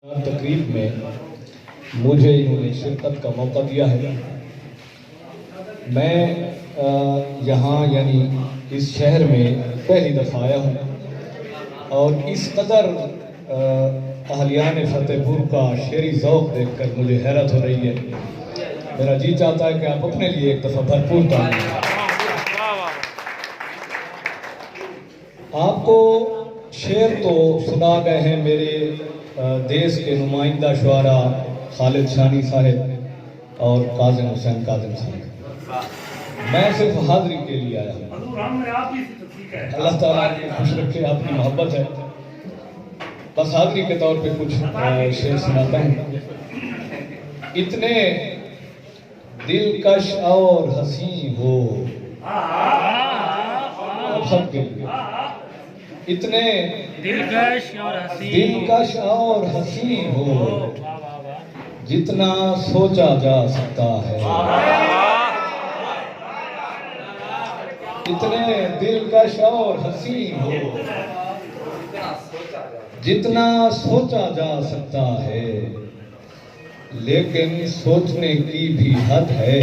तकरीब में मुझे इन्होंने शिरकत का मौका दिया है। मैं यहाँ यानी इस शहर में पहली दफ़ा आया हूँ और इस कदर अहलियान फतेहपुर का शेरी ज़ौक़ देखकर मुझे हैरत हो रही है। मेरा जी चाहता है कि आप अपने लिए एक दफ़ा भरपूर ताली। आपको शेर तो सुना गए हैं मेरे देश के नुमाइंदा शुआरा खालिद शानी साहब और काज़िम हुसैन काज़िम साहब। मैं सिर्फ हाज़री के लिए आया हूँ। अल्लाह ताला आपको खुश रखे, आपकी मोहब्बत है। बस हाज़री के तौर पे कुछ शेर सुनाता हूँ। इतने दिलकश और हसी हो आप सबके लिए, इतने दिलकश और हसी हो जितना सोचा जा सकता है। इतने दिलकश और हसी हो जितना सोचा जा सकता है, लेकिन सोचने की भी हद है।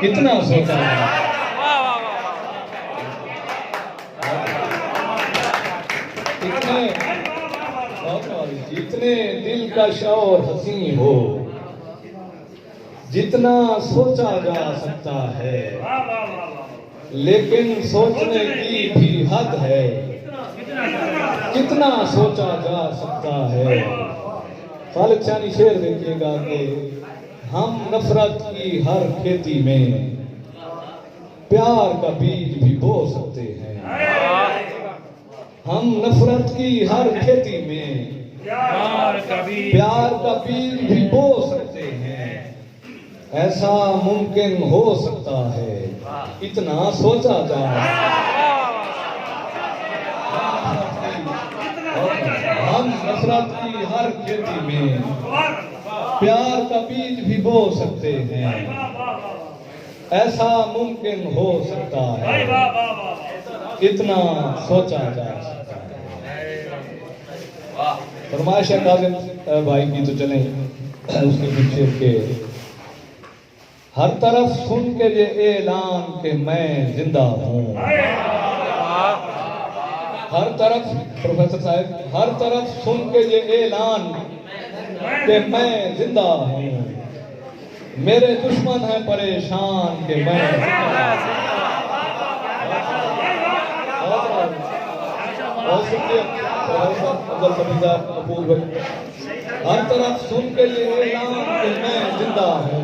कितना सोचा जा जितने दिलकश और हसी हो जितना सोचा जा सकता है, लेकिन सोचने की भी हद है। कितना सोचा जा सकता है। खालिद शानी शेर देखिएगा कि हम नफरत की हर खेती में प्यार का बीज भी बो सकते हैं। हम नफरत की हर खेती में प्यार का बीज भी बो सकते हैं। ऐसा मुमकिन हो सकता है, इतना सोचा जा। हम नफरत की हर खेती में प्यार का बीज भी बो सकते हैं। ऐसा मुमकिन हो सकता है, इतना सोचा जा सकता है। फरमाइश है काज़िम भाई की तो चलें उसके पीछे के। हर तरफ सुन के ये ऐलान के मैं जिंदा हूँ। हर तरफ प्रोफेसर साहब, हर तरफ सुन के ये ऐलान के मैं जिंदा हूँ। मेरे दुश्मन हैं परेशान के मैं हर तरफ सुन के ये ऐलान कि मैं जिंदा हूँ।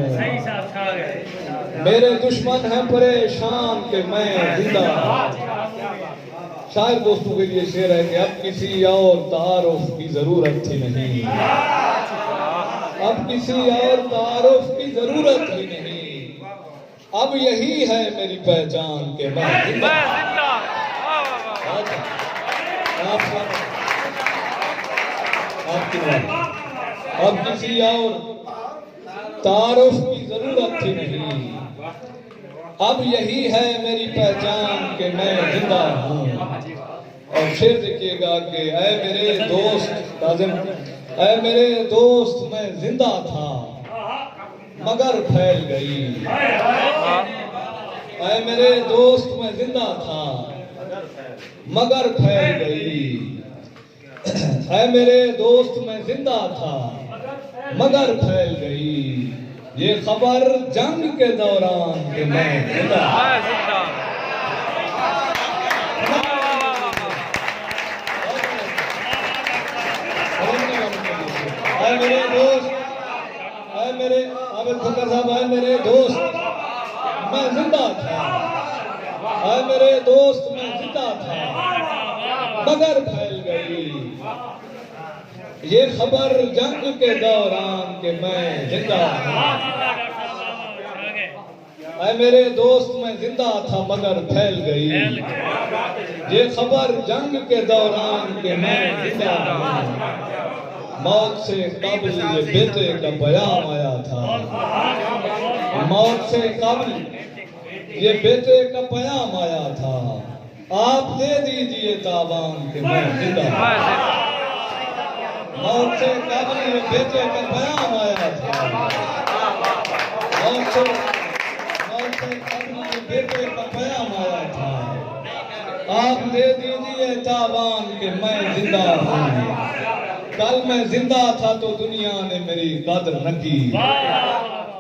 मेरे दुश्मन हैं परेशान कि मैं जिंदा हूँ। शायर दोस्तों के लिए शेर है कि अब किसी और तारुफ की जरूरत ही नहीं। अब किसी और तारुफ की जरूरत ही नहीं। अब यही है मेरी पहचान के मैं जिंदा। अब किसी और तारुफ की जरूरत ही नहीं। अब यही है मेरी पहचान के मैं जिंदा हूँ। और शेर देखिएगा कि ऐ मेरे दोस्त काज़िम, ऐ मेरे दोस्त मैं जिंदा था मगर फैल गई। ऐ मेरे दोस्त मैं जिंदा था मगर फैल गई। ऐ मेरे दोस्त मैं जिंदा था मगर फैल गई। ये खबर जंग के दौरान कि मैं जिंदा। ऐ मेरे दोस्त, ऐ मेरे आबिद फकर साहब, ऐ मेरे दोस्त मैं जिंदा था। ऐ मेरे दोस्त मैं जिंदा था मगर फैल गई। ये खबर जंग के दौरान के मैं जिंदा हूँ। ऐ मेरे दोस्त मैं जिंदा था मगर फैल गई। ये खबर जंग के दौरान के मैं जिंदा हूँ। मौत से कब्ल ये बेटे का बयान आया था। मौत से कब्ल ये बेटे का बयान आया था। आप दे दीजिए तावान के मैं जिंदा हूँ। मौत से कबल ये बेटे का बयान आया था। मौत से कबल ये बेटे का बयान आया था। आप दे दीजिए तावान के मैं जिंदा हूँ। कल मैं जिंदा था तो दुनिया ने मेरी कदर न की।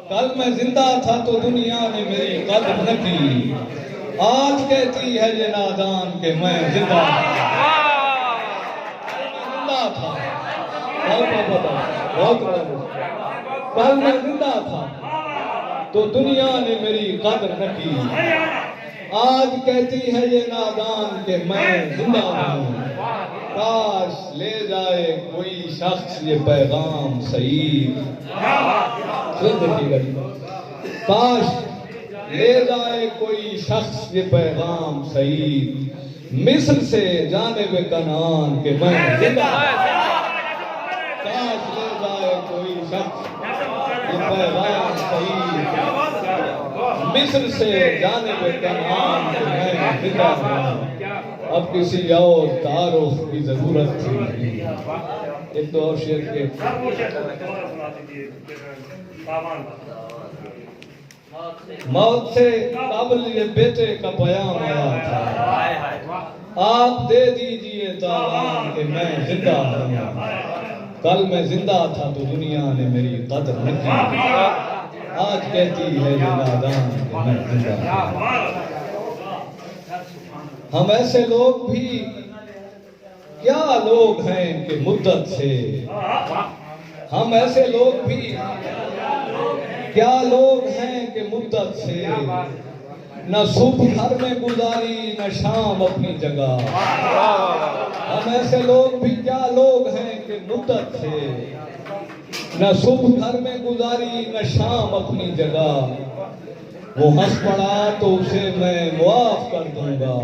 कल मैं जिंदा था तो दुनिया ने मेरी कदर न की। आज कहती है ये नादान के मैं जिंदा था। कल मैं जिंदा था तो दुनिया ने मेरी कदर न की। आज कहती है ये नादान के मैं जिंदा हूँ। काश ले जाए कोई शख्स ये पैगाम सईद। काश ले जाए कोई शख्स ये पैगाम सईद। मिस्र से जानिब कनान के मैं जिंदा। काश ले जाए कोई शख्स ये पैगाम सईद। मिस्र से जानिब कनान के मैं जिंदा हूँ। अब किसी और तारुफ की जरूरत थी। एक तो और शेर के मौत से कबल ये बेटे का बयान आया था। आप दे दीजिए तावान के मैं जिंदा हूँ। कल मैं जिंदा था तो दुनिया ने मेरी कदर न की। आज कहती है ये नादान के मैं जिंदा हूँ। हम ऐसे लोग भी क्या लोग हैं कि मुद्दत से। हम ऐसे लोग भी क्या लोग हैं कि मुद्दत से। न सुबह घर में गुजारी न शाम अपनी जगह। हम ऐसे लोग भी क्या लोग हैं कि मुद्दत से। न सुबह घर में गुजारी न शाम अपनी जगह। वो हंस पड़ा तो उसे मैं मुआफ कर दूंगा।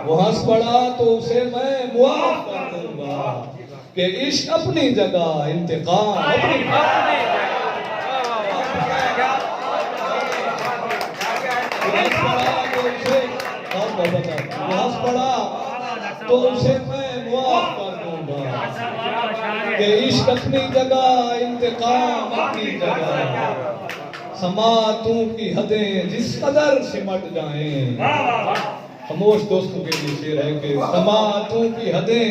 वो हंस पड़ा तो उसे मैं मुआफ कर दूंगा। कि इश्क अपनी जगह इंतकाम अपनी। हंस पड़ा तो उसे मैं मुआफ कर दूंगा। कि इश्क अपनी जगह इंतकाम अपनी जगह। समातों की हदें जिस कदर सिमट जाएं। खामोश दोस्तों के लिए शेर है कि समातों की हदें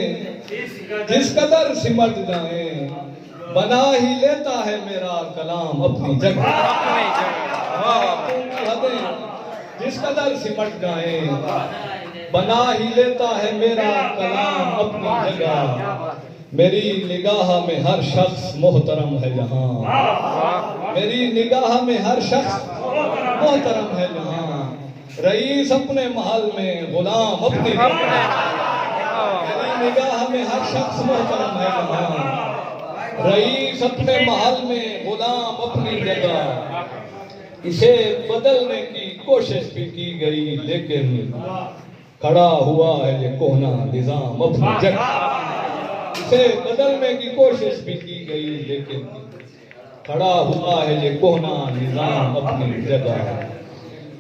जिस कदर सिमट जाएं। बना ही लेता है मेरा कलाम अपनी जगह। समातों की हदें जिस कदर सिमट जाएं। बना ही लेता है मेरा कलाम अपनी जगह। मेरी निगाह में हर शख्स मोहतरम है जहाँ। मेरी निगाह में हर शख्स मोहतरम है जहाँ। रईस अपने महल में गुलाम अपनी। मेरी निगाह में हर शख्स मोहतरम है जहाँ। रईस अपने महल में गुलाम अपनी जगह। इसे बदलने की कोशिश भी की गई लेकिन खड़ा हुआ है ये कोहना निजाम अपनी जगह। इसे बदलने की कोशिश भी की गई लेकिन खड़ा हुआ है ये कोहना निजाम अपनी जगह।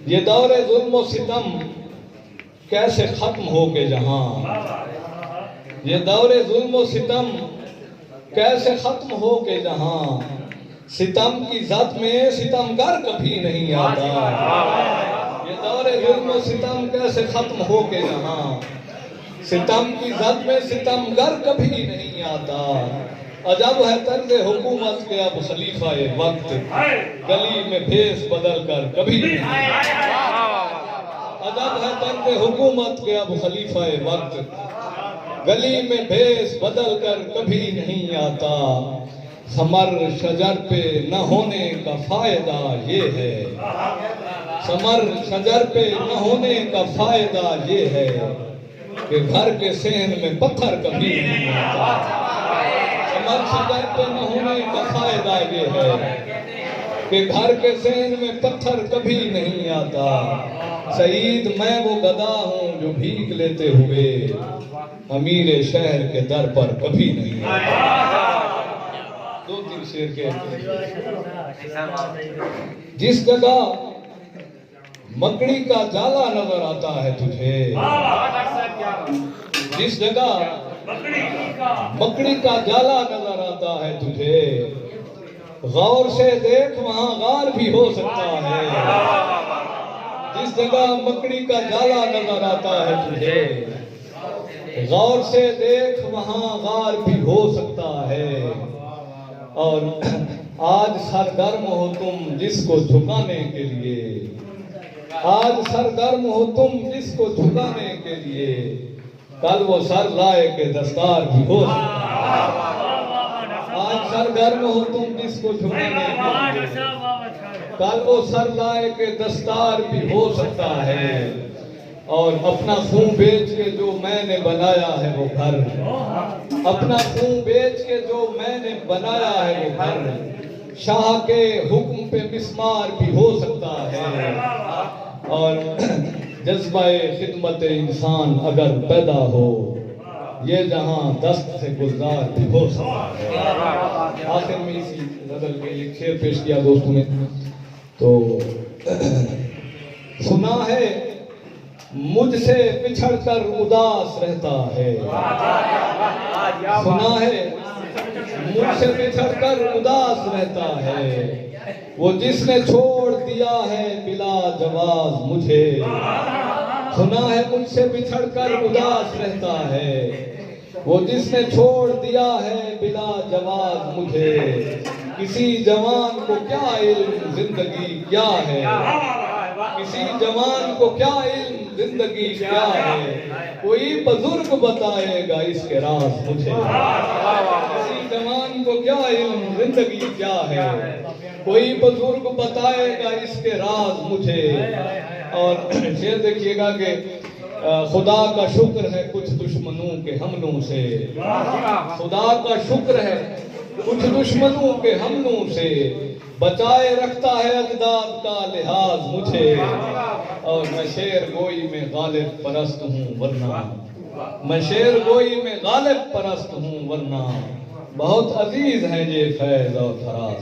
ये दौरे जुल्म सितम कैसे खत्म हो के जहां। ये दौरे जुल्म सितम कैसे खत्म हो के जहां। सितम की जद में सितमगर कभी नहीं आता। ये दौरे जुल्म सितम कैसे खत्म हो के जहां। सितम की जद में सितमगर कभी नहीं आता। अजब है तर्ज हुकूमत के अब खलीफा ये वक्त। गली में भेस बदल कर कभी नहीं। अजब है तर्ज हुकूमत के अब खलीफा ये वक्त। गली में भेस बदल कर कभी नहीं आता। समर शजर पे न होने का फायदा ये है। समर शजर पे न होने का फायदा ये है कि घर के सहन में पत्थर कभी नहीं आता। समर शजर पे न होने का फायदा ये है कि घर के सहन में पत्थर कभी नहीं आता। सईद मैं वो गधा हूँ जो भीख लेते हुए अमीर शहर के दर पर कभी नहीं आता। दो तीन शेर के जिस जगह मकड़ी का जाला नजर आता है तुझे। जिस जगह मकड़ी का जाला नजर आता है तुझे, गौर से देख वहां गार भी हो सकता है। जिस जगह मकड़ी का जाला नजर आता है तुझे, गौर से देख वहां गार भी हो सकता है। और आज सरगर्म हो तुम जिसको झुकाने के लिए, आज सरगर्म हो तुम जिसको झुकाने के लिए, कल वो सर लाए के दस्तार भी हो सकता है। आज सरगर्म हो तुम जिसको झुकाने के लिए, कल वो सर लाए के दस्तार भी हो सकता है। और अपना खून बेच के जो मैंने बनाया है वो घर, अपना खून बेच के जो मैंने बनाया है वो घर, शाह के हुक्म पे मिस्मार भी हो सकता है। और जज्बाए खिदमत इंसान अगर पैदा हो, ये जहां दस्त से गुलजार भी हो सकता है। आखिर में इसी नजर के एक शेर पेश किया दोस्तों ने, तो सुना है मुझसे बिछड़कर उदास रहता है, सुना है मुझसे बिछड़कर उदास रहता है, वो जिसने छोड़ दिया है बिला जवाब मुझे। सुना है मुझसे बिछड़कर उदास रहता है, वो जिसने छोड़ दिया है बिला जवाब मुझे। किसी जवान को क्या इल्म जिंदगी क्या है, किसी जवान को क्या इल्म जिंदगी क्या है, कोई बुजुर्ग बताएगा इसके राज मुझे। किसी जवान को क्या इल्म जिंदगी क्या है, कोई बुजुर्ग बताएगा इसके राज मुझे। और शेर देखिएगा कि खुदा का शुक्र है कुछ दुश्मनों के हमलों से, खुदा का शुक्र है कुछ दुश्मनों के हमलों से, बचाए रखता है अजदाद का लिहाज मुझे। और मैं शेर गोई में गालिब परस्त हूँ वरना, मैं शेर गोई में गालिब परस्त हूँ वरना, बहुत अजीज हैं ये फैज और फराज।